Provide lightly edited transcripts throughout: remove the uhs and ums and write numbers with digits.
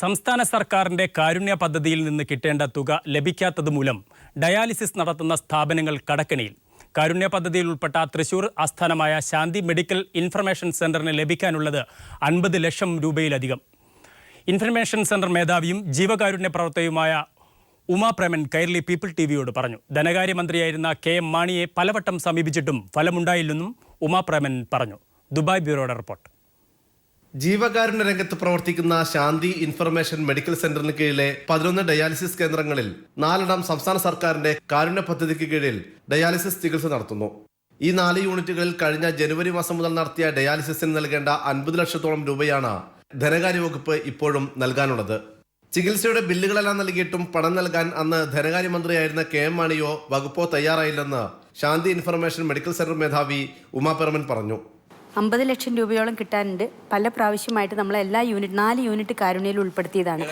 സംസ്ഥാന സർക്കാരിന്റെ കാരുണ്യ പദ്ധതിയിൽ നിന്ന് കിട്ടേണ്ട തുക ലഭിക്കാത്തതുമൂലം ഡയാലിസിസ് നടത്തുന്ന സ്ഥാപനങ്ങൾ കടക്കെണിയിൽ. കാരുണ്യ പദ്ധതിയിൽ ഉൾപ്പെട്ട തൃശൂർ ആസ്ഥാനമായ ശാന്തി മെഡിക്കൽ ഇൻഫർമേഷൻ സെന്ററിന് ലഭിക്കാനുള്ളത് 50 ലക്ഷം രൂപയിലധികം. ഇൻഫർമേഷൻ സെന്റർ മേധാവിയും ജീവകാരുണ്യ പ്രവർത്തകയുമായ ഉമാ പ്രേമൻ കൈരളി പീപ്പിൾ ടിവിയോട് പറഞ്ഞു. ധനകാര്യമന്ത്രിയായിരുന്ന KM മാണിയെ പലവട്ടം സമീപിച്ചിട്ടും ഫലമുണ്ടായില്ലെന്നും ഉമാ പ്രേമൻ പറഞ്ഞു. ദുബായ് ബ്യൂറോയുടെ റിപ്പോർട്ട്. ജീവകാരുണ്യ രംഗത്ത് പ്രവർത്തിക്കുന്ന ശാന്തി ഇൻഫർമേഷൻ മെഡിക്കൽ സെന്ററിന് കീഴിലെ 11 ഡയാലിസിസ് കേന്ദ്രങ്ങളിൽ 4 സംസ്ഥാന സർക്കാരിന്റെ കാരുണ്യ പദ്ധതിക്ക് കീഴിൽ ഡയാലിസിസ് ചികിത്സ നടത്തുന്നു. ഈ 4 യൂണിറ്റുകളിൽ കഴിഞ്ഞ ജനുവരി മാസം മുതൽ നടത്തിയ ഡയാലിസിസിന് നൽകേണ്ട 50 ലക്ഷത്തോളം രൂപയാണ് ധനകാര്യ വകുപ്പ് ഇപ്പോഴും നൽകാനുള്ളത്. ചികിത്സയുടെ ബില്ലുകളെല്ലാം നൽകിയിട്ടും പണം നൽകാൻ അന്ന് ധനകാര്യമന്ത്രിയായിരുന്ന KM മാണിയോ വകുപ്പോ തയ്യാറായില്ലെന്ന് ശാന്തി ഇൻഫർമേഷൻ മെഡിക്കൽ സെന്റർ മേധാവി ഉമാ പ്രേമൻ പറഞ്ഞു. 50 ലക്ഷം രൂപയോളം കിട്ടാനുണ്ട്. പല പ്രാവശ്യമായിട്ട് നമ്മൾ എല്ലാ 4 യൂണിറ്റ് കാരുണ്യയിൽ ഉൾപ്പെടുത്തിയതാണ്.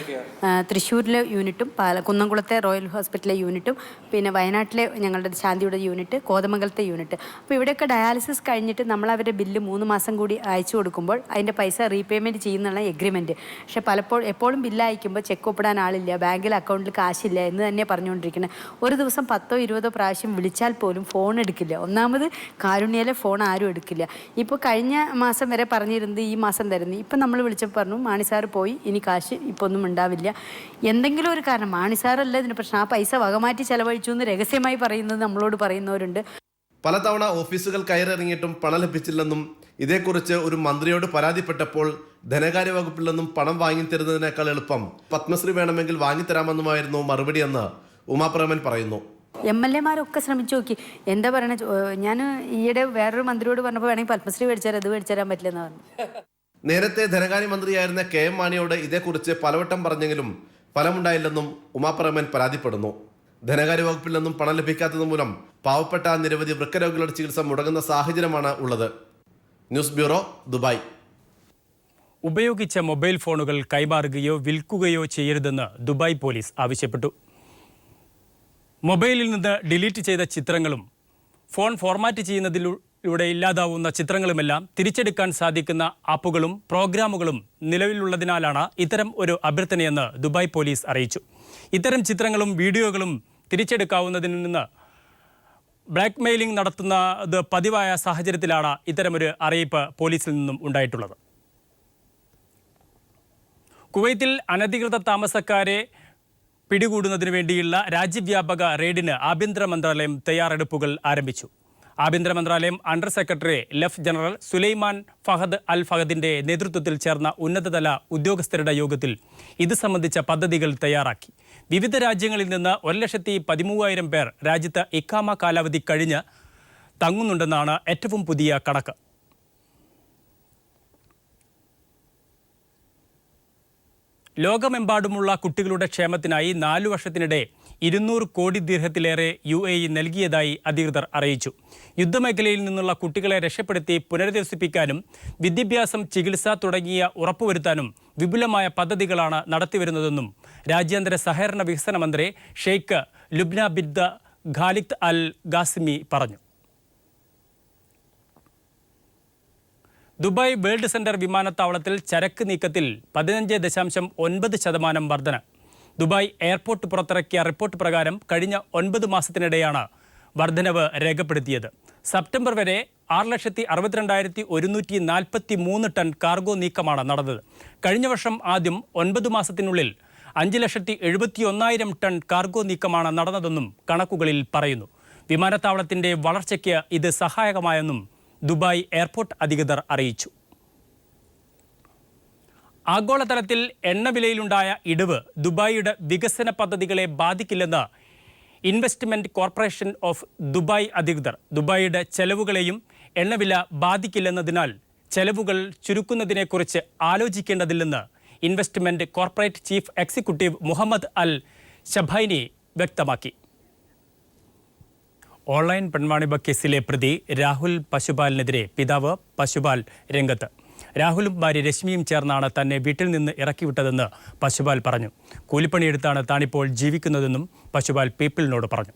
തൃശ്ശൂരിലെ യൂണിറ്റും കുന്നംകുളത്തെ റോയൽ ഹോസ്പിറ്റലിലെ യൂണിറ്റും പിന്നെ വയനാട്ടിലെ ഞങ്ങളുടെ ശാന്തിയുടെ യൂണിറ്റ്, കോതമംഗലത്തെ യൂണിറ്റ്. അപ്പോൾ ഇവിടെയൊക്കെ ഡയാലിസിസ് കഴിഞ്ഞിട്ട് നമ്മൾ അവരുടെ ബില്ല് 3 മാസം കൂടി അയച്ചു കൊടുക്കുമ്പോൾ അതിൻ്റെ പൈസ റീപേയ്മെൻറ്റ് ചെയ്യുന്നുള്ള എഗ്രിമെൻറ്റ്. പക്ഷേ എപ്പോഴും ബില്ല് അയക്കുമ്പോൾ ചെക്ക് ഒപ്പിടാൻ ആളില്ല, ബാങ്കിൽ അക്കൗണ്ടിൽ കാശില്ല എന്ന് തന്നെ പറഞ്ഞുകൊണ്ടിരിക്കുന്നത്. ഒരു ദിവസം 10-20 പ്രാവശ്യം വിളിച്ചാൽ പോലും ഫോൺ എടുക്കില്ല. ഒന്നാമത് കാരുണ്യയിലെ ഫോൺ ആരും എടുക്കില്ല. ഇപ്പോൾ കഴിഞ്ഞ മാസം വരെ പറഞ്ഞിരുന്നത് ഈ മാസം തരുന്നു. ഇപ്പം നമ്മൾ വിളിച്ചപ്പോൾ പറഞ്ഞു മാണി സാറ് പോയി, ഇനി കാശ് ഇപ്പോൾ ഒന്നും ഉണ്ടാവില്ല. എന്തെങ്കിലും ഒരു കാരണം, മാണി സാറല്ല ഇതിന് പ്രശ്നം, ആ പൈസ വകമാറ്റി ചെലവഴിച്ചു എന്ന് രഹസ്യമായി പറയുന്നത് നമ്മളോട് പറയുന്നവരുണ്ട്. പലതവണ ഓഫീസുകൾ കയറിറങ്ങിയിട്ടും പണം ലഭിച്ചില്ലെന്നും ഇതേക്കുറിച്ച് ഒരു മന്ത്രിയോട് പരാതിപ്പെട്ടപ്പോൾ ധനകാര്യ വകുപ്പിൽ നിന്നും പണം വാങ്ങിത്തരുന്നതിനേക്കാൾ എളുപ്പം പത്മശ്രീ വേണമെങ്കിൽ വാങ്ങിത്തരാമെന്നുമായിരുന്നു മറുപടിയെന്ന് ഉമാ പ്രേമൻ പറയുന്നു. MLA-മാരൊക്കെ ശ്രമിച്ചു നോക്കി. എന്താ പറയണ, ഞാൻ ഈയിടെ വേറൊരു മന്ത്രിയോട് പറഞ്ഞപ്പോൾ വേണമെങ്കിൽ പത്മശ്രീ മേടിച്ചാൽ അത് മേടിച്ചേരാൻ പറ്റില്ലെന്ന് പറഞ്ഞു. നേരത്തെ ധനകാര്യമന്ത്രിയായിരുന്ന KM മാണിയോട് ഇതേക്കുറിച്ച് പലവട്ടം പറഞ്ഞെങ്കിലും ഫലമുണ്ടായില്ലെന്നും ഉമാ പ്രേമൻ പരാതിപ്പെടുന്നു. ധനകാര്യ വകുപ്പിൽ നിന്നും പണം ലഭിക്കാത്തത് മൂലം പാവപ്പെട്ട നിരവധി വൃക്കരോഗികളുടെ ചികിത്സ മുടങ്ങുന്ന സാഹചര്യമാണ് ഉള്ളത്. News bureau, Dubai. ഉപയോഗിച്ച മൊബൈൽ ഫോണുകൾ കൈമാറുകയോ വിൽക്കുകയോ ചെയ്യരുതെന്ന് ദുബായ് പോലീസ് ആവശ്യപ്പെട്ടു. മൊബൈലിൽ നിന്ന് ഡിലീറ്റ് ചെയ്ത ചിത്രങ്ങളും ഫോൺ ഫോർമാറ്റ് ചെയ്യുന്നതിലൂടെ ഇല്ലാതാവുന്ന ചിത്രങ്ങളുമെല്ലാം തിരിച്ചെടുക്കാൻ സാധിക്കുന്ന ആപ്പുകളും പ്രോഗ്രാമുകളും നിലവിലുള്ളതിനാലാണ് ഇത്തരം ഒരു അഭ്യർത്ഥനയെന്ന് ദുബായ് പോലീസ് അറിയിച്ചു. ഇത്തരം ചിത്രങ്ങളും വീഡിയോകളും തിരിച്ചെടുക്കാവുന്നതിൽ നിന്ന് ബ്ലാക്ക്മെയിലിംഗ് നടത്തുന്നത് പതിവായ സാഹചര്യത്തിലാണ് ഇത്തരമൊരു അറിയിപ്പ് പോലീസിൽ നിന്നും ഉണ്ടായിട്ടുള്ളത്. കുവൈത്തിൽ അനധികൃത താമസക്കാരെ പിടികൂടുന്നതിനു വേണ്ടിയുള്ള രാജ്യവ്യാപക റെയ്ഡിന് ആഭ്യന്തര മന്ത്രാലയം തയ്യാറെടുപ്പുകൾ ആരംഭിച്ചു. ആഭ്യന്തര മന്ത്രാലയം അണ്ടർ സെക്രട്ടറി ലഫ് ജനറൽ സുലൈമാൻ ഫഹദ് അൽ ഫഹദിന്റെ നേതൃത്വത്തിൽ ചേർന്ന ഉന്നതതല ഉദ്യോഗസ്ഥരുടെ യോഗത്തിൽ ഇത് സംബന്ധിച്ച പദ്ധതികൾ തയ്യാറാക്കി. വിവിധ രാജ്യങ്ങളിൽ നിന്ന് 1,13,000 പേർ രാജ്യത്ത് ഇഖാമ കാലാവധി കഴിഞ്ഞ് തങ്ങുന്നുണ്ടെന്നാണ് ഏറ്റവും പുതിയ കണക്ക്. ലോകമെമ്പാടുമുള്ള കുട്ടികളുടെ ക്ഷേമത്തിനായി 4 വർഷത്തിനിടെ 200 കോടി ദിർഹത്തിലേറെ UAE നൽകിയതായി അധികൃതർ അറിയിച്ചു. യുദ്ധമേഖലയിൽ നിന്നുള്ള കുട്ടികളെ രക്ഷപ്പെടുത്തി പുനരധിവസിപ്പിക്കാനും വിദ്യാഭ്യാസം, ചികിത്സ തുടങ്ങിയ ഉറപ്പുവരുത്താനും വിപുലമായ പദ്ധതികളാണ് നടത്തിവരുന്നതെന്നും രാജ്യാന്തര സഹകരണ വികസന മന്ത്രി ഷെയ്ഖ് ലുബ്ന ബിൻ ഖാലിദ് അൽ ഖാസിമി പറഞ്ഞു. ദുബായ് വേൾഡ് സെന്റർ വിമാനത്താവളത്തിൽ ചരക്ക് നീക്കത്തിൽ 15.9% വർധന. ദുബായ് എയർപോർട്ട് പുറത്തിറക്കിയ റിപ്പോർട്ട് പ്രകാരം കഴിഞ്ഞ 9 മാസത്തിനിടെയാണ് വർധനവ് രേഖപ്പെടുത്തിയത്. സെപ്റ്റംബർ വരെ 6,62,143 ടൺ കാർഗോ നീക്കമാണ് നടന്നത്. കഴിഞ്ഞ വർഷം ആദ്യം 9 മാസത്തിനുള്ളിൽ 5,71,000 ടൺ കാർഗോ നീക്കമാണ് നടന്നതെന്നും കണക്കുകളിൽ പറയുന്നു. വിമാനത്താവളത്തിന്റെ വളർച്ചയ്ക്ക് ഇത് സഹായകമായെന്നും ദുബായ് എയർപോർട്ട് അധികൃതർ അറിയിച്ചു. ആഗോളതലത്തിൽ എണ്ണവിലയിലുണ്ടായ ഇടിവ് ദുബായിയുടെ വികസന പദ്ധതികളെ ബാധിക്കില്ലെന്ന് ഇൻവെസ്റ്റ്മെന്റ് കോർപ്പറേഷൻ ഓഫ് ദുബായ് അധികൃതർ. ദുബായിയുടെ ചെലവുകളെയും എണ്ണവില ബാധിക്കില്ലെന്നതിനാൽ ചെലവുകൾ ചുരുക്കുന്നതിനെക്കുറിച്ച് ആലോചിക്കേണ്ടതില്ലെന്ന് investment corporate chief executive Mohammed Al Shabaini വ്യക്തമാക്കി. ഓൺലൈൻ പെൺവാണിഭ കേസിലെ പ്രതി രാഹുൽ പശുപാലിനെതിരെ പിതാവ് പശുപാൽ രംഗത്ത്. രാഹുലും ഭാര്യ രശ്മിയും ചേർന്നാണ് തന്നെ വീട്ടിൽ നിന്ന് ഇറക്കിവിട്ടതെന്ന് പശുപാൽ പറഞ്ഞു. കൂലിപ്പണിയെടുത്താണ് താനിപ്പോൾ ജീവിക്കുന്നതെന്നും പശുപാൽ പീപ്പിളിനോട് പറഞ്ഞു.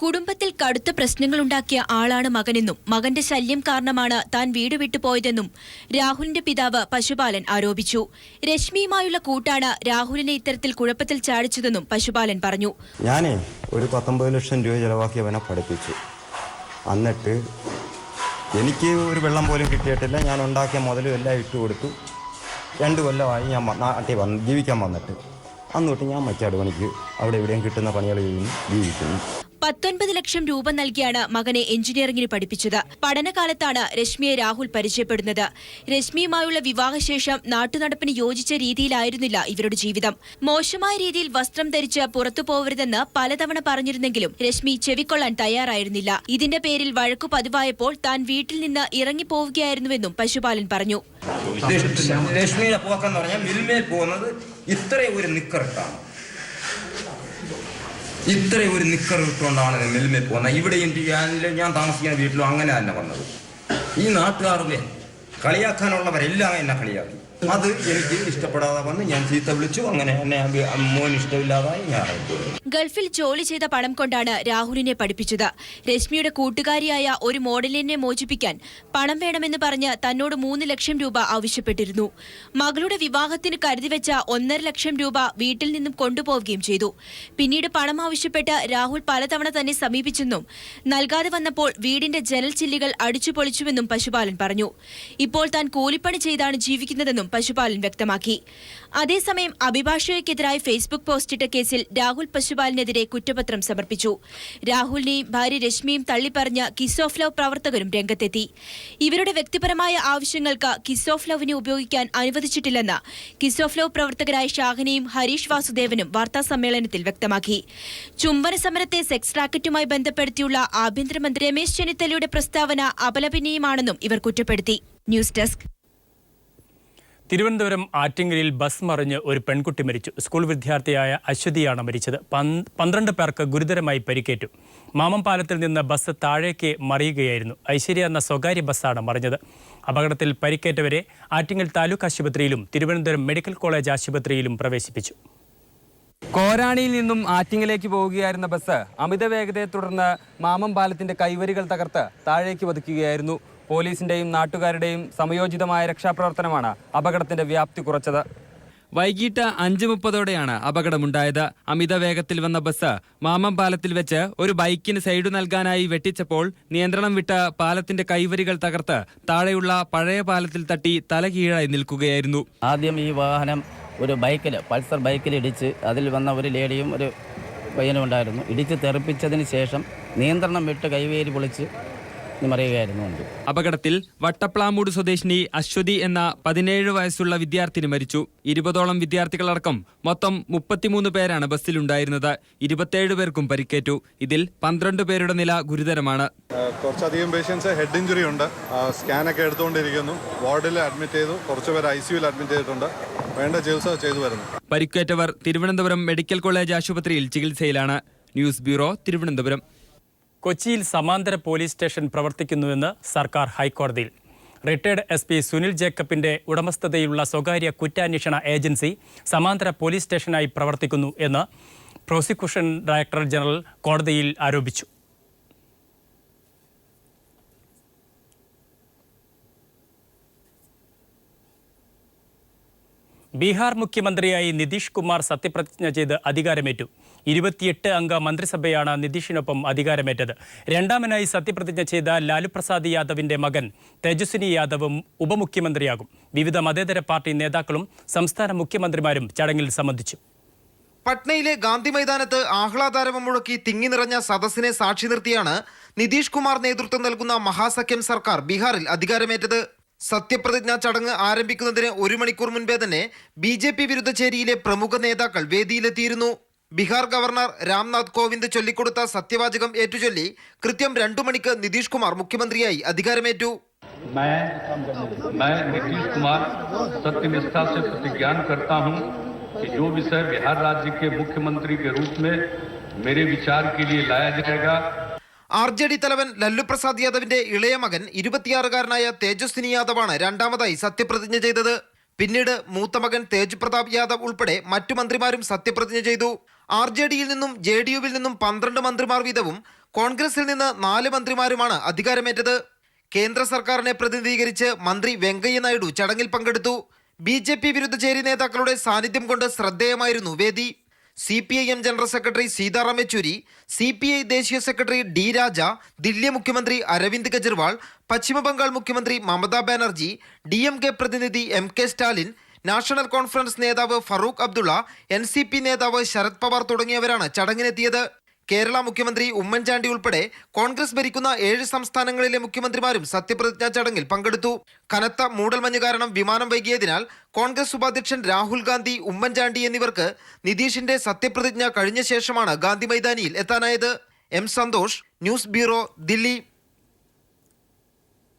കുടുംബത്തിൽ കടുത്ത പ്രശ്നങ്ങളുണ്ടാക്കിയ ആളാണ് മകനെന്നും മകന്റെ ശല്യം കാരണമാണ് താൻ വീട് വിട്ടുപോയതെന്നും രാഹുലിന്റെ പിതാവ് പശുപാലൻ ആരോപിച്ചു. രശ്മിയുമായുള്ള കൂട്ടാണ് രാഹുലിനെ ഇത്തരത്തിൽ കുഴപ്പത്തിൽ ചാടിച്ചതെന്നും പശുപാലൻ പറഞ്ഞു. ഞാനേ ഒരു 19 ലക്ഷം രൂപ ചെലവാക്കി അവനെ പഠിപ്പിച്ചു. എന്നിട്ട് എനിക്ക് ഒരു വെള്ളം പോലും കിട്ടിയിട്ടില്ല. ഞാൻ ഉണ്ടാക്കിയ മുതലും എല്ലാം ഇട്ട് കൊടുത്തു. 2 കൊല്ലമായി ഞാൻ നാട്ടിൽ ജീവിക്കാൻ വന്നിട്ട്. അന്ന് തൊട്ട് ഞാൻ മറ്റാട് പണിക്ക് അവിടെ എവിടെയും കിട്ടുന്ന പണികൾ ജീവിക്കുന്നു. 19 ലക്ഷം രൂപ നൽകിയാണ് മകനെ എഞ്ചിനീയറിംഗിന് പഠിപ്പിച്ചത്. പഠനകാലത്താണ് രശ്മിയെ രാഹുൽ പരിചയപ്പെടുന്നത്. രശ്മിയുമായുള്ള വിവാഹശേഷം നാട്ടുനടപ്പിന് യോജിച്ച രീതിയിലായിരുന്നില്ല ഇവരുടെ ജീവിതം. മോശമായ രീതിയിൽ വസ്ത്രം ധരിച്ച് പുറത്തു പോവരുതെന്ന് പലതവണ പറഞ്ഞിരുന്നെങ്കിലും രശ്മി ചെവിക്കൊള്ളാൻ തയ്യാറായിരുന്നില്ല. ഇതിന്റെ പേരിൽ വഴക്കു പതിവായപ്പോൾ താൻ വീട്ടിൽ നിന്ന് ഇറങ്ങിപ്പോവുകയായിരുന്നുവെന്നും പശുപാലൻ പറഞ്ഞു. രശ്മിയുടെ പോക്കെന്ന് പറഞ്ഞാൽ മിൽമേൽ പോകുന്നത് ഇത്രയും ഒരു നിക്കറിട്ടാണ്. ഇത്രയും ഒരു നിക്കർ ഇട്ടുകൊണ്ടാണ് മിൽമേൽ പോകുന്നത്. ഇവിടെയും ഞാൻ താമസിക്കുന്ന വീട്ടിലും അങ്ങനെ തന്നെ വന്നത്. ഈ നാട്ടുകാരുടെ കളിയാക്കാനുള്ളവരെല്ലാം എന്നെ കളിയാക്കി. അത് എനിക്ക് ഇഷ്ടപ്പെടാതെ വന്ന് ഞാൻ ചീത്ത വിളിച്ചു. അങ്ങനെ എന്നെ മോൻ ഇഷ്ടമില്ലാതായി ഞാൻ ഗൾഫിൽ ജോലി ചെയ്ത പണം കൊണ്ടാണ് രാഹുലിനെ പഠിപ്പിച്ചത്. രശ്മിയുടെ കൂട്ടുകാരിയായ ഒരു മോഡലിനെ മോചിപ്പിക്കാൻ പണം വേണമെന്ന് പറഞ്ഞ് തന്നോട് 3 ലക്ഷം രൂപ ആവശ്യപ്പെട്ടിരുന്നു. മകളുടെ വിവാഹത്തിന് കരുതിവെച്ച 1.5 ലക്ഷം രൂപ വീട്ടിൽ നിന്നും കൊണ്ടുപോവുകയും ചെയ്തു. പിന്നീട് പണം ആവശ്യപ്പെട്ട് രാഹുൽ പലതവണ തന്നെ സമീപിച്ചെന്നും നൽകാതെ വന്നപ്പോൾ വീടിന്റെ ജനൽ ചില്ലുകൾ അടിച്ചുപൊളിച്ചുവെന്നും പശുപാലൻ പറഞ്ഞു. ഇപ്പോൾ താൻ കൂലിപ്പണി ചെയ്താണ് ജീവിക്കുന്നതെന്നും പശുപാലൻ വ്യക്തമാക്കി. അതേസമയം അഭിഭാഷകയ്ക്കെതിരായി ഫേസ്ബുക്ക് പോസ്റ്റിട്ട കേസിൽ രാഹുൽ പശുപാലിനെതിരെ കുറ്റപത്രം സമർപ്പിച്ചു. രാഹുലിനെയും ഭാര്യ രശ്മിയും തള്ളിപ്പറഞ്ഞ കിസ് ഓഫ് ലവ് പ്രവർത്തകരും രംഗത്തെത്തി. ഇവരുടെ വ്യക്തിപരമായ ആവശ്യങ്ങൾക്ക് കിസ് ഓഫ് ലവിനെ ഉപയോഗിക്കാൻ അനുവദിച്ചിട്ടില്ലെന്ന് കിസ് ഓഫ് ലവ് പ്രവർത്തകരായ ഷാഹിനയും ഹരീഷ് വാസുദേവനും വാർത്താസമ്മേളനത്തിൽ വ്യക്തമാക്കി. ചുംബന സമരത്തെ സെക്സ് റാക്കറ്റുമായി ബന്ധപ്പെടുത്തിയുള്ള ആഭ്യന്തരമന്ത്രി രമേശ് ചെന്നിത്തലയുടെ പ്രസ്താവന അപലപനീയമാണെന്നും ഇവർ കുറ്റപ്പെടുത്തി. News desk. തിരുവനന്തപുരം ആറ്റിങ്ങലിൽ ബസ് മറിഞ്ഞ് ഒരു പെൺകുട്ടി മരിച്ചു. സ്കൂൾ വിദ്യാർത്ഥിയായ അശ്വതിയാണ് മരിച്ചത്. 12 പേർക്ക് ഗുരുതരമായി പരിക്കേറ്റു. മാമംപാലത്തിൽ നിന്ന് ബസ് താഴേക്ക് മറിയുകയായിരുന്നു. ഐശ്വര്യ എന്ന സ്വകാര്യ ബസ്സാണ് മറിഞ്ഞത്. അപകടത്തിൽ പരിക്കേറ്റവരെ ആറ്റിങ്ങൽ താലൂക്ക് ആശുപത്രിയിലും തിരുവനന്തപുരം മെഡിക്കൽ കോളേജ് ആശുപത്രിയിലും പ്രവേശിപ്പിച്ചു. കോരാണിയിൽ നിന്നും ആറ്റിങ്ങലേക്ക് പോവുകയായിരുന്ന ബസ് അമിത വേഗതയെ തുടർന്ന് മാമംപാലത്തിന്റെ കൈവരികൾ തകർത്ത് താഴേക്ക് പതിക്കുകയായിരുന്നു. പോലീസിന്റെയും നാട്ടുകാരുടെയും സമയോചിതമായ രക്ഷാപ്രവർത്തനമാണ് അപകടത്തിന്റെ വ്യാപ്തി കുറച്ചത്. വൈകിട്ട് 5:30ഓടെയാണ് അപകടമുണ്ടായത്. അമിത വേഗത്തിൽ വന്ന ബസ് മാമംപാലത്തിൽ വെച്ച് ഒരു ബൈക്കിന് സൈഡ് നൽകാനായി വെട്ടിച്ചപ്പോൾ നിയന്ത്രണം വിട്ട് പാലത്തിന്റെ കൈവരികൾ തകർത്ത് താഴെയുള്ള പഴയ പാലത്തിൽ തട്ടി തലകീഴായി നിൽക്കുകയായിരുന്നു. ആദ്യം ഈ വാഹനം ഒരു പൾസർ ബൈക്കിൽ ഇടിച്ച് അതിൽ വന്ന ഒരു ലേഡിയും ഒരു പയ്യനും ഉണ്ടായിരുന്നു. ഇടിച്ച് തെറിപ്പിച്ചതിന് ശേഷം നിയന്ത്രണം വിട്ട് കൈവേരി പൊളിച്ച് മറിയുകയായിരുന്നു. അപകടത്തിൽ വട്ടപ്ലാമൂട് സ്വദേശിനി അശ്വതി എന്ന 17 വയസ്സുള്ള വിദ്യാർത്ഥിനി മരിച്ചു. 20ഓളം വിദ്യാർത്ഥികളടക്കം മൊത്തം 33 പേരാണ് ബസ്സിലുണ്ടായിരുന്നത്. 27 പേർക്കും പരിക്കേറ്റു. ഇതിൽ 12 പേരുടെ നില ഗുരുതരമാണ്. കുറച്ചധികം പേഷ്യൻസ് ഹെഡ് ഇഞ്ചുറി ഉണ്ട്. സ്കാനൊക്കെ എടുത്തുകൊണ്ടിരിക്കുന്നു. വാർഡിൽ അഡ്മിറ്റ് ചെയ്തു. കുറച്ചുപേർ ICUവിൽ അഡ്മിറ്റ് ചെയ്തിട്ടുണ്ട്. വേണ്ട ചികിത്സ ചെയ്തു വരുന്നു. പരിക്കേറ്റവർ തിരുവനന്തപുരം മെഡിക്കൽ കോളേജ് ആശുപത്രിയിൽ ചികിത്സയിലാണ്. News bureau, Thiruvananthapuram. കൊച്ചിയിൽ സമാന്തര പോലീസ് സ്റ്റേഷൻ പ്രവർത്തിക്കുന്നുവെന്ന് സർക്കാർ ഹൈക്കോടതിയിൽ. റിട്ടയർഡ് SP സുനിൽ ജേക്കബിന്റെ ഉടമസ്ഥതയിലുള്ള സ്വകാര്യ കുറ്റാന്വേഷണ ഏജൻസി സമാന്തര പോലീസ് സ്റ്റേഷനായി പ്രവർത്തിക്കുന്നു എന്ന് പ്രോസിക്യൂഷൻ ഡയറക്ടർ ജനറൽ കോടതിയിൽ ആരോപിച്ചു. ബീഹാർ മുഖ്യമന്ത്രിയായി നിതീഷ് കുമാർ സത്യപ്രതിജ്ഞ ചെയ്ത് അധികാരമേറ്റു. 28 അംഗ മന്ത്രിസഭയാണ് നിതീഷിനൊപ്പം അധികാരമേറ്റത്. രണ്ടാമനായി സത്യപ്രതിജ്ഞ ചെയ്ത ലാലു പ്രസാദ് യാദവിന്റെ മകൻ തേജസ്വിനി യാദവും ഉപമുഖ്യമന്ത്രിയാകും. വിവിധ മതേതര പാർട്ടി നേതാക്കളും സംസ്ഥാന മുഖ്യമന്ത്രിമാരും ചടങ്ങിൽ സംബന്ധിച്ചു. പട്നയിലെ ഗാന്ധി മൈതാനത്ത് ആഹ്ലാദാരവം മുഴക്കി തിങ്ങി നിറഞ്ഞ സദസ്സിനെ സാക്ഷി നിർത്തിയാണ് നിതീഷ് കുമാർ നേതൃത്വം നൽകുന്ന മഹാസഖ്യം സർക്കാർ ബീഹാറിൽ അധികാരമേറ്റത്. സത്യപ്രതിജ്ഞാ ചടങ്ങ് ആരംഭിക്കുന്നതിന് 1 മണിക്കൂർ മുൻപേ തന്നെ BJP വിരുദ്ധ ചേരിയിലെ പ്രമുഖ നേതാക്കൾ വേദിയിലെത്തിയിരുന്നു. ബീഹാർ ഗവർണർ രാംനാഥ് കോവിന്ദ് ചൊല്ലിക്കൊടുത്ത സത്യവാചകം ഏറ്റുചൊല്ലി കൃത്യം 2 മണിക്ക് നിതീഷ് കുമാർ മുഖ്യമന്ത്രിയായി അധികാരമേറ്റു. मैं नीतीश कुमार सत्यनिष्ठा से प्रतिज्ञान करता हूं कि जो विषय बिहार राज्य के मुख्यमंत्री के रूप में मेरे विचार के लिए लाया जाएगा. RJD തലവൻ ലല്ലു പ്രസാദ് യാദവിന്റെ ഇളയ മകൻ 26-കാരനായ തേജസ്വിനി യാദവാണ് രണ്ടാമതായി സത്യപ്രതിജ്ഞ ചെയ്തത്. പിന്നീട് മൂത്ത മകൻ തേജ് പ്രതാപ് യാദവ് ഉൾപ്പെടെ മറ്റു മന്ത്രിമാരും സത്യപ്രതിജ്ഞ ചെയ്തു. RJDയിൽ നിന്നും JDUവിൽ നിന്നും 12 മന്ത്രിമാർ വീതവും കോൺഗ്രസിൽ നിന്ന് 4 മന്ത്രിമാരുമാണ് അധികാരമേറ്റത്. കേന്ദ്ര സർക്കാരിനെ പ്രതിനിധീകരിച്ച് മന്ത്രി വെങ്കയ്യ നായിഡു ചടങ്ങിൽ പങ്കെടുത്തു. BJP വിരുദ്ധ ചേരി നേതാക്കളുടെ സാന്നിധ്യം കൊണ്ട് ശ്രദ്ധേയമായിരുന്നു വേദി. CPIM general secretary Sitaram Yechury, CPI ദേശീയ സെക്രട്ടറി D രാജ, ദില്ലി മുഖ്യമന്ത്രി അരവിന്ദ് കെജ്രിവാൾ, പശ്ചിമബംഗാൾ മുഖ്യമന്ത്രി മമതാ ബാനർജി, DMK പ്രതിനിധി MK സ്റ്റാലിൻ, നാഷണൽ കോൺഫറൻസ് നേതാവ് ഫറൂഖ് അബ്ദുള്ള, NCP നേതാവ് ശരത് പവാർ തുടങ്ങിയവരാണ് ചടങ്ങിനെത്തിയത്. കേരള മുഖ്യമന്ത്രി ഉമ്മൻചാണ്ടി ഉൾപ്പെടെ കോൺഗ്രസ് ഭരിക്കുന്ന 7 സംസ്ഥാനങ്ങളിലെ മുഖ്യമന്ത്രിമാരും സത്യപ്രതിജ്ഞാ ചടങ്ങിൽ പങ്കെടുത്തു. കനത്ത മൂടൽമഞ്ഞ് കാരണം വിമാനം വൈകിയതിനാൽ കോൺഗ്രസ് ഉപാധ്യക്ഷൻ രാഹുൽ ഗാന്ധി, ഉമ്മൻചാണ്ടി എന്നിവർക്ക് നിതീഷിന്റെ സത്യപ്രതിജ്ഞ കഴിഞ്ഞ ശേഷമാണ് ഗാന്ധി മൈതാനിയിൽ എത്താനായത്. M Santhosh, news bureau, Delhi.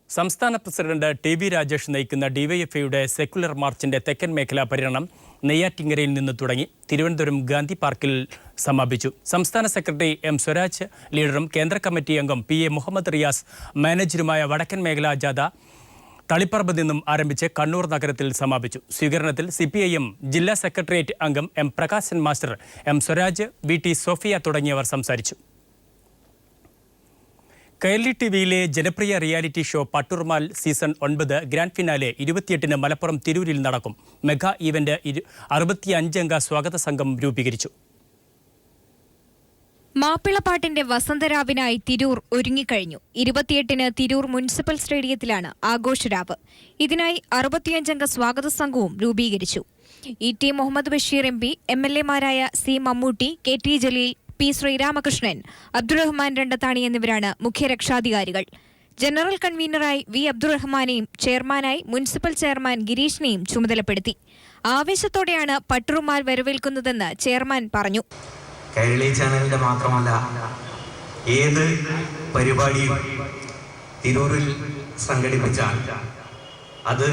സംസ്ഥാന പ്രസിഡന്റ് TV രാജേഷ് നയിക്കുന്ന DYFIയുടെ സെക്കുലർ മാർച്ചിന്റെ തെക്കൻ മേഖലാ പര്യടനം നെയ്യാറ്റിങ്കരയിൽ നിന്ന് തുടങ്ങി തിരുവനന്തപുരം ഗാന്ധി പാർക്കിൽ സമാപിച്ചു. സംസ്ഥാന സെക്രട്ടറി M സ്വരാജ് ലീഡറും കേന്ദ്ര കമ്മിറ്റി അംഗം PA മുഹമ്മദ് റിയാസ് മാനേജരുമായ വടക്കൻ മേഖലാ ജാഥ തളിപ്പറമ്പ് നിന്നും ആരംഭിച്ച് കണ്ണൂർ നഗരത്തിൽ സമാപിച്ചു. സ്വീകരണത്തിൽ CPIM ജില്ലാ സെക്രട്ടേറിയറ്റ് അംഗം M Prakashan master, M Swaraj, VT Sofia തുടങ്ങിയവർ സംസാരിച്ചു. കൈരളി TVയിലെ ജനപ്രിയ reality show Patturumal season 9 grand finale 28-ന് മലപ്പുറം തിരൂരിൽ നടക്കും. മെഗാ ഈവന്റ് 65 അംഗ സ്വാഗത സംഘം രൂപീകരിച്ചു. മാപ്പിളപ്പാട്ടിന്റെ വസന്തരാവിനായി തിരൂർ ഒരുങ്ങിക്കഴിഞ്ഞു. 28-ന് തിരൂർ മുനിസിപ്പൽ സ്റ്റേഡിയത്തിലാണ് ആഘോഷരാവ്. ഇതിനായി 65 അംഗ സ്വാഗത സംഘവും രൂപീകരിച്ചു. ET Muhammad Basheer MP, MLAമാരായ C Mammootty, KT Jaleel, P Sreeramakrishnan, Abdurahman Randathani എന്നിവരാണ് മുഖ്യ രക്ഷാധികാരികൾ. ജനറൽ കൺവീനറായി V അബ്ദുറഹ്മാനെയും ചെയർമാനായി മുനിസിപ്പൽ ചെയർമാൻ ഗിരീഷിനെയും ചുമതലപ്പെടുത്തി. ആവേശത്തോടെയാണ് പട്ടുറുമാൽ വരവേൽക്കുന്നതെന്ന് ചെയർമാൻ പറഞ്ഞു. കൈരളി ചാനലിന്റെ മാത്രമല്ല, ഏത് പരിപാടിയും തിരൂരിൽ സംഘടിപ്പിച്ചാൽ അത്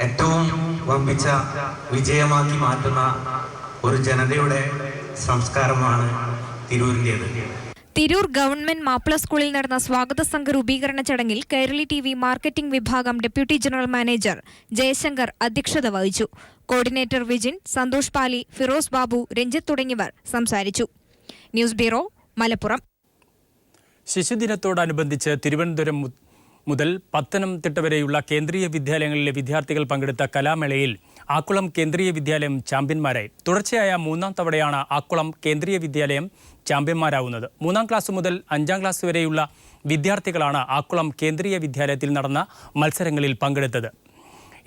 ഏറ്റവും വമ്പിച്ച വിജയമാക്കി മാറ്റുന്ന ഒരു ജനതയുടെ സംസ്കാരമാണ് തിരൂരിൻ്റേത്. തിരൂർ ഗവൺമെന്റ് മാപ്പിള സ്കൂളിൽ നടന്ന സ്വാഗത സംഘ രൂപീകരണ ചടങ്ങിൽ കൈരളി TV മാർക്കറ്റിംഗ് വിഭാഗം ഡെപ്യൂട്ടി ജനറൽ മാനേജർ ജയശങ്കർ അധ്യക്ഷത വഹിച്ചു. കോർഡിനേറ്റർ വിജിൻ, സന്തോഷ് പാലി, ഫിറോസ് ബാബു, രഞ്ജിത്ത് തുടങ്ങിയവർ സംസാരിച്ചു. News bureau, Malappuram. ശിശുദിനത്തോടനുബന്ധിച്ച് തിരുവനന്തപുരം മുതൽ പത്തനംതിട്ട വരെയുള്ള കേന്ദ്രീയ വിദ്യാലയങ്ങളിലെ വിദ്യാർത്ഥികൾ പങ്കെടുത്ത കലാമേളയിൽ ആക്കുളം കേന്ദ്രീയ വിദ്യാലയം ചാമ്പ്യന്മാരായി. തുടർച്ചയായ 3ാം തവണയാണ് ആക്കുളം കേന്ദ്രീയ വിദ്യാലയം ചാമ്പ്യന്മാരാവുന്നത്. 3ാം ക്ലാസ് മുതൽ 5ാം ക്ലാസ് വരെയുള്ള വിദ്യാർത്ഥികളാണ് ആക്കുളം കേന്ദ്രീയ വിദ്യാലയത്തിൽ നടന്ന മത്സരങ്ങളിൽ പങ്കെടുത്തത്.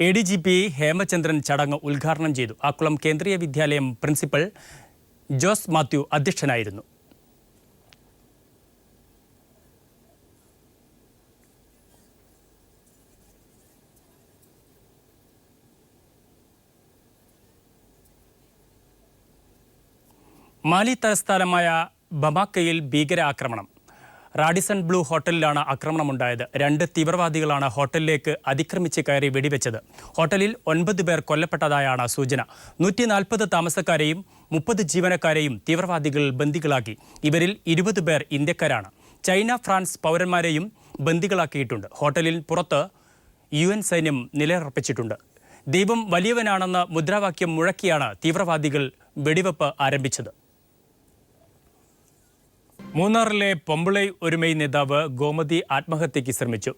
ADGP ഹേമചന്ദ്രൻ ചടങ്ങ് ഉദ്ഘാടനം ചെയ്തു. ആക്കുളം കേന്ദ്രീയ വിദ്യാലയം പ്രിൻസിപ്പൽ ജോസ് മാത്യു അധ്യക്ഷനായിരുന്നു. മാലി തലസ്ഥാനമായ ബമാക്കയിൽ ഭീകരാക്രമണം. റാഡിസൺ ബ്ലൂ ഹോട്ടലിലാണ് ആക്രമണമുണ്ടായത്. 2 തീവ്രവാദികളാണ് ഹോട്ടലിലേക്ക് അതിക്രമിച്ച് കയറി വെടിവെച്ചത്. ഹോട്ടലിൽ 9 പേർ കൊല്ലപ്പെട്ടതായാണ് സൂചന. 140 താമസക്കാരെയും 30 ജീവനക്കാരെയും തീവ്രവാദികൾ ബന്ദികളാക്കി. ഇവരിൽ 20 പേർ ഇന്ത്യക്കാരാണ്. China, France പൗരന്മാരെയും ബന്ദികളാക്കിയിട്ടുണ്ട്. ഹോട്ടലിൽ പുറത്ത് UN സൈന്യം നിലയുറപ്പിച്ചിട്ടുണ്ട്. ദൈവം വലിയവനാണെന്ന് മുദ്രാവാക്യം മുഴക്കിയാണ് തീവ്രവാദികൾ വെടിവെപ്പ് ആരംഭിച്ചത്. മൂന്നാറിലെ പൊമ്പളൈ ഒരുമൈ നേതാവ് ഗോമതി ആത്മഹത്യയ്ക്ക് ശ്രമിച്ചു.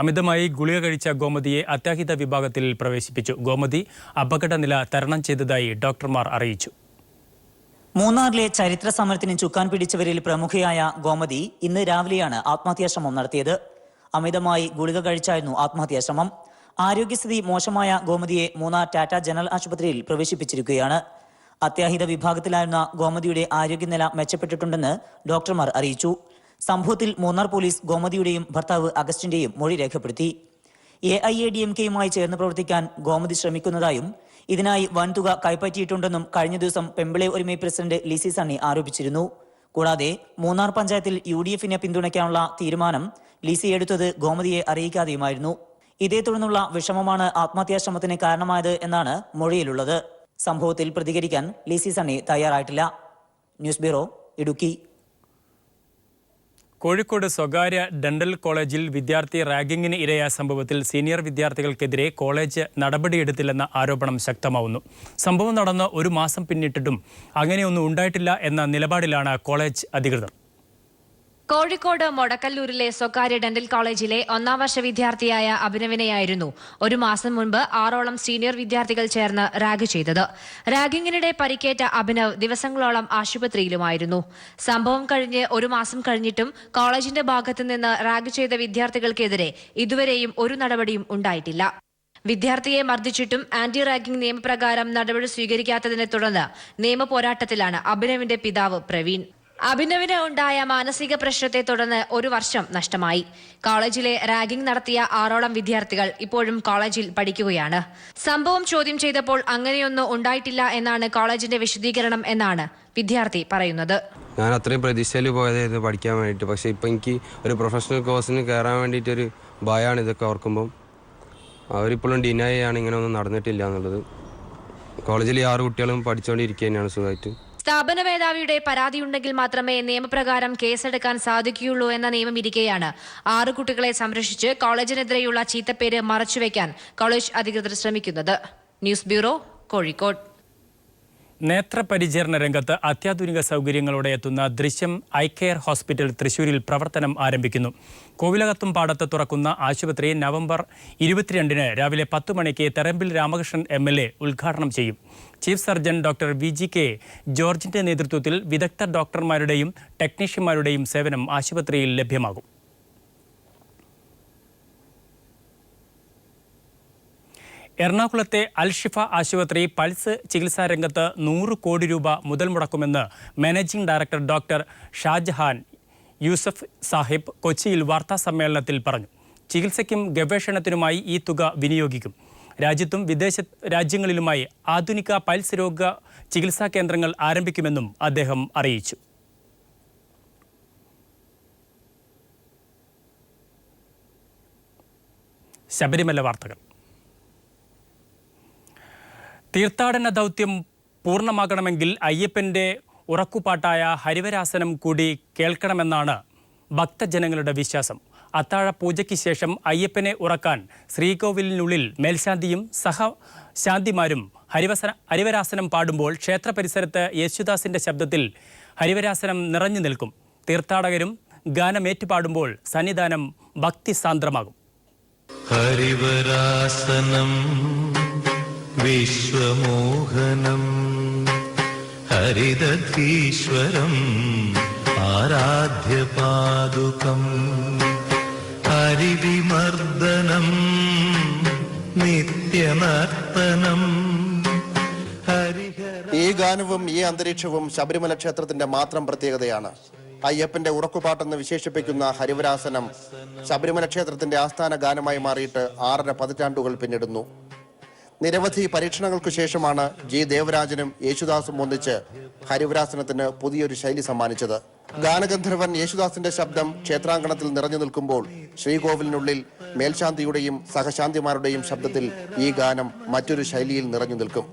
അമിതമായി ഗുളിക കഴിച്ച ഗോമതിയെ അത്യാഹിത വിഭാഗത്തിൽ പ്രവേശിപ്പിച്ചു. ഗോമതി അപകടനില തരണം ചെയ്തതായി ഡോക്ടർമാർ അറിയിച്ചു. മൂന്നാറിലെ ചരിത്ര സമരത്തിന് ചുക്കാൻ പിടിച്ചവരിൽ പ്രമുഖയായ ഗോമതി ഇന്ന് രാവിലെയാണ് ആത്മഹത്യാശ്രമം നടത്തിയത്. അമിതമായി ഗുളിക കഴിച്ചായിരുന്നു ആത്മഹത്യാശ്രമം. ആരോഗ്യസ്ഥിതി മോശമായ ഗോമതിയെ മൂന്നാർ ടാറ്റ ജനറൽ ആശുപത്രിയിൽ പ്രവേശിപ്പിച്ചിരിക്കുകയാണ്. അത്യാഹിത വിഭാഗത്തിലായിരുന്ന ഗോമതിയുടെ ആരോഗ്യനില മെച്ചപ്പെട്ടിട്ടുണ്ടെന്ന് ഡോക്ടർമാർ അറിയിച്ചു. സംഭവത്തിൽ മൂന്നാർ പോലീസ് ഗോമതിയുടെയും ഭർത്താവ് അഗസ്റ്റിന്റെയും മൊഴി രേഖപ്പെടുത്തി. AIADMKയുമായി ചേർന്ന് പ്രവർത്തിക്കാൻ ഗോമതി ശ്രമിക്കുന്നതായും ഇതിനായി വൻതുക കൈപ്പറ്റിയിട്ടുണ്ടെന്നും കഴിഞ്ഞ ദിവസം പെമ്പിളെ ഒരുമൈ പ്രസിഡന്റ് ലിസി സണ്ണി ആരോപിച്ചിരുന്നു. കൂടാതെ മൂന്നാർ പഞ്ചായത്തിൽ UDFനെ പിന്തുണയ്ക്കാനുള്ള തീരുമാനം ലിസി എടുത്തത് ഗോമതിയെ അറിയിക്കാതെയുമായിരുന്നു. ഇതേ തുടർന്നുള്ള വിഷമമാണ് ആത്മഹത്യാശ്രമത്തിന് കാരണമായത് എന്നാണ് മൊഴിയിലുള്ളത്. സംഭവത്തിൽ പ്രതികരിക്കാൻ ലിസി സണ്ണി തയ്യാറായിട്ടില്ല. News bureau, Idukki. കോഴിക്കോട് സ്വകാര്യ ഡെന്റൽ കോളേജിൽ വിദ്യാർത്ഥി റാഗിങ്ങിന് ഇരയായ സംഭവത്തിൽ സീനിയർ വിദ്യാർത്ഥികൾക്കെതിരെ കോളേജ് നടപടിയെടുത്തില്ലെന്ന ആരോപണം ശക്തമാവുന്നു. സംഭവം നടന്ന് 1 മാസം പിന്നിട്ടിട്ടും അങ്ങനെയൊന്നും ഉണ്ടായിട്ടില്ല എന്ന നിലപാടിലാണ് കോളേജ് അധികൃതർ. കോഴിക്കോട് മൊടക്കല്ലൂരിലെ സ്വകാര്യ ഡെന്റൽ കോളേജിലെ 1ാം വർഷ വിദ്യാർത്ഥിയായ അഭിനവിനെയായിരുന്നു ഒരു മാസം മുൻപ് 6ഓളം സീനിയർ വിദ്യാർത്ഥികൾ ചേർന്ന് റാഗ് ചെയ്തത്. റാഗിങ്ങിനിടെ പരിക്കേറ്റ അഭിനവ് ദിവസങ്ങളോളം ആശുപത്രിയിലുമായിരുന്നു. സംഭവം കഴിഞ്ഞ് ഒരു മാസം കഴിഞ്ഞിട്ടും കോളേജിന്റെ ഭാഗത്തു നിന്ന് റാഗ് ചെയ്ത വിദ്യാർത്ഥികൾക്കെതിരെ ഇതുവരെയും ഒരു നടപടിയും ഉണ്ടായിട്ടില്ല. വിദ്യാർത്ഥിയെ മർദ്ദിച്ചിട്ടും ആന്റി റാഗിംഗ് നിയമപ്രകാരം നടപടി സ്വീകരിക്കാത്തതിനെ തുടർന്ന് നിയമ പോരാട്ടത്തിലാണ് അഭിനവിന്റെ പിതാവ് പ്രവീൺ. അഭിനവിന് ഉണ്ടായ മാനസിക പ്രശ്നത്തെ തുടർന്ന് ഒരു വർഷം നഷ്ടമായി. കോളേജിലെ റാഗിംഗ് നടത്തിയ 6ഓളം വിദ്യാർത്ഥികൾ ഇപ്പോഴും കോളേജിൽ പഠിക്കുകയാണ്. സംഭവം ചോദ്യം ചെയ്തപ്പോൾ അങ്ങനെയൊന്നും ഉണ്ടായിട്ടില്ല എന്നാണ് കോളേജിന്റെ വിശദീകരണം എന്നാണ് വിദ്യാർത്ഥി പറയുന്നത്. ഞാൻ അത്രയും പ്രതീക്ഷയിൽ പോയതായിരുന്നു പഠിക്കാൻ വേണ്ടിയിട്ട്. പക്ഷേ ഇപ്പം എനിക്ക് ഒരു പ്രൊഫഷണൽ കോഴ്സിന് കയറാൻ വേണ്ടിയിട്ടൊരു ഭയമാണ് ഇതൊക്കെ ഓർക്കുമ്പം. അവരിപ്പോഴും ഡിനൈ ആണ് ഇങ്ങനെ ഒന്നും നടന്നിട്ടില്ല എന്നുള്ളത്. കോളേജിൽ 6 കുട്ടികളും പഠിച്ചുകൊണ്ടിരിക്കുക തന്നെയാണ് സുഖമായിട്ട്. സ്ഥാപന മേധാവിയുടെ പരാതിയുണ്ടെങ്കിൽ മാത്രമേ നിയമപ്രകാരം കേസെടുക്കാൻ സാധിക്കുകയുള്ളൂ എന്ന നിയമം ഇരിക്കെയാണ് 6 കുട്ടികളെ സംരക്ഷിച്ച് കോളേജിനെതിരെയുള്ള ചീത്തപ്പേര് മറച്ചുവെക്കാൻ കോളേജ് അധികൃതർ ശ്രമിക്കുന്നത്. News bureau, Kozhikode. നേത്രപരിചരണ രംഗത്ത് അത്യാധുനിക സൗകര്യങ്ങളോടെ എത്തുന്ന ദൃശ്യം ഐ കെയർ ഹോസ്പിറ്റൽ തൃശൂരിൽ പ്രവർത്തനം ആരംഭിക്കുന്നു. കോവിലകത്തും പാടത്ത് തുറക്കുന്ന ആശുപത്രി നവംബർ 22-ന് രാവിലെ 10 മണിക്ക് തെറമ്പിൽ രാമകൃഷ്ണൻ MLA ഉദ്ഘാടനം ചെയ്യും. ചീഫ് സർജൻ ഡോക്ടർ VGK ജോർജിന്റെ നേതൃത്വത്തിൽ വിദഗ്ധ ഡോക്ടർമാരുടെയും ടെക്നീഷ്യന്മാരുടെയും സേവനം ആശുപത്രിയിൽ ലഭ്യമാകും. എറണാകുളത്തെ അൽഷിഫ ആശുപത്രി പൾസ് ചികിത്സാരംഗത്ത് 100 കോടി രൂപ മുതൽ മുടക്കുമെന്ന് managing director doctor Shajahan Yusuf Sahib കൊച്ചിയിൽ വാർത്താസമ്മേളനത്തിൽ പറഞ്ഞു. ചികിത്സയ്ക്കും ഗവേഷണത്തിനുമായി ഈ തുക വിനിയോഗിക്കും. രാജ്യത്തും വിദേശ രാജ്യങ്ങളിലുമായി ആധുനിക പൾസ് രോഗ ചികിത്സാ കേന്ദ്രങ്ങൾ ആരംഭിക്കുമെന്നും അദ്ദേഹം അറിയിച്ചു. ശബരിമല വാർത്തകൾ. തീർത്ഥാടന ദൗത്യം പൂർണ്ണമാകണമെങ്കിൽ അയ്യപ്പൻ്റെ ഉറക്കുപാട്ടായ ഹരിവരാസനം കൂടി കേൾക്കണമെന്നാണ് ഭക്തജനങ്ങളുടെ വിശ്വാസം. അത്താഴ പൂജയ്ക്ക് ശേഷം അയ്യപ്പനെ ഉറക്കാൻ ശ്രീകോവിലിനുള്ളിൽ മേൽശാന്തിയും സഹശാന്തിമാരും ഹരിവരാസനം പാടുമ്പോൾ ക്ഷേത്ര പരിസരത്ത് യേശുദാസിൻ്റെ ശബ്ദത്തിൽ ഹരിവരാസനം നിറഞ്ഞു നിൽക്കും. തീർത്ഥാടകരും ഗാനമേറ്റുപാടുമ്പോൾ സന്നിധാനം ഭക്തിസാന്ദ്രമാകും. ഹരിവരാസനം വിശ്വമോഹനം ഹരിദധീശ്വരം ആരാധ്യപാദുകം ഹരിവിമർദ്ദനം നിത്യനർത്തനം. ഈ ഗാനവും ഈ അന്തരീക്ഷവും ശബരിമല ക്ഷേത്രത്തിന്റെ മാത്രം പ്രത്യേകതയാണ്. അയ്യപ്പന്റെ ഉറക്കുപാട്ടെന്ന് വിശേഷിപ്പിക്കുന്ന ഹരിവരാസനം ശബരിമല ക്ഷേത്രത്തിന്റെ ആസ്ഥാന ഗാനമായി മാറിയിട്ട് 6.5 പതിറ്റാണ്ടുകൾ പിന്നിടുന്നു. നിരവധി പരീക്ഷണങ്ങൾക്കു ശേഷമാണ് ജി ദേവരാജനും യേശുദാസും ഒന്നിച്ച് ഹരിവരാസനത്തിന് പുതിയൊരു ശൈലി സമ്മാനിച്ചത്. ഗാനഗന്ധർവൻ യേശുദാസിന്റെ ശബ്ദം ക്ഷേത്രാങ്കണത്തിൽ നിറഞ്ഞു നിൽക്കുമ്പോൾ ശ്രീകോവിലിനുള്ളിൽ മേൽശാന്തിയുടെയും സഹശാന്തിമാരുടെയും ശബ്ദത്തിൽ ഈ ഗാനം മറ്റൊരു ശൈലിയിൽ നിറഞ്ഞു നിൽക്കും.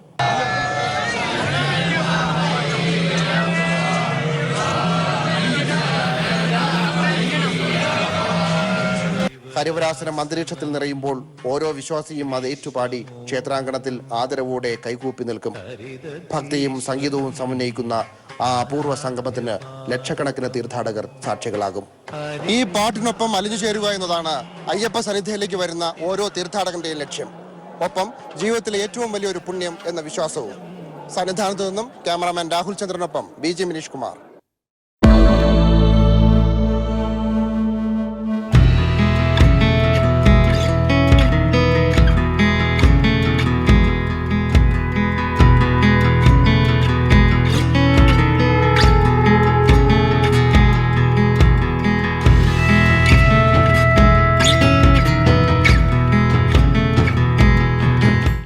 ഹരിവരാസനം അന്തരീക്ഷത്തിൽ നിറയുമ്പോൾ ഓരോ വിശ്വാസിയും അത് ഏറ്റുപാടി ക്ഷേത്രാങ്കണത്തിൽ ആദരവോടെ കൈകൂപ്പി നിൽക്കും. ഭക്തിയും സംഗീതവും സമന്വയിക്കുന്ന ആ അപൂർവ സംഗമത്തിന് ലക്ഷക്കണക്കിന് തീർത്ഥാടകർ സാക്ഷികളാകും. ഈ പാട്ടിനൊപ്പം അലിഞ്ഞു ചേരുക എന്നതാണ് അയ്യപ്പ സന്നിധിയിലേക്ക് വരുന്ന ഓരോ തീർത്ഥാടകന്റെയും ലക്ഷ്യം. ഒപ്പം ജീവിതത്തിലെ ഏറ്റവും വലിയൊരു പുണ്യം എന്ന വിശ്വാസവും. സന്നിധാനത്തു നിന്നും ക്യാമറാമാൻ രാഹുൽ ചന്ദ്രനൊപ്പം BG മിനീഷ് കുമാർ.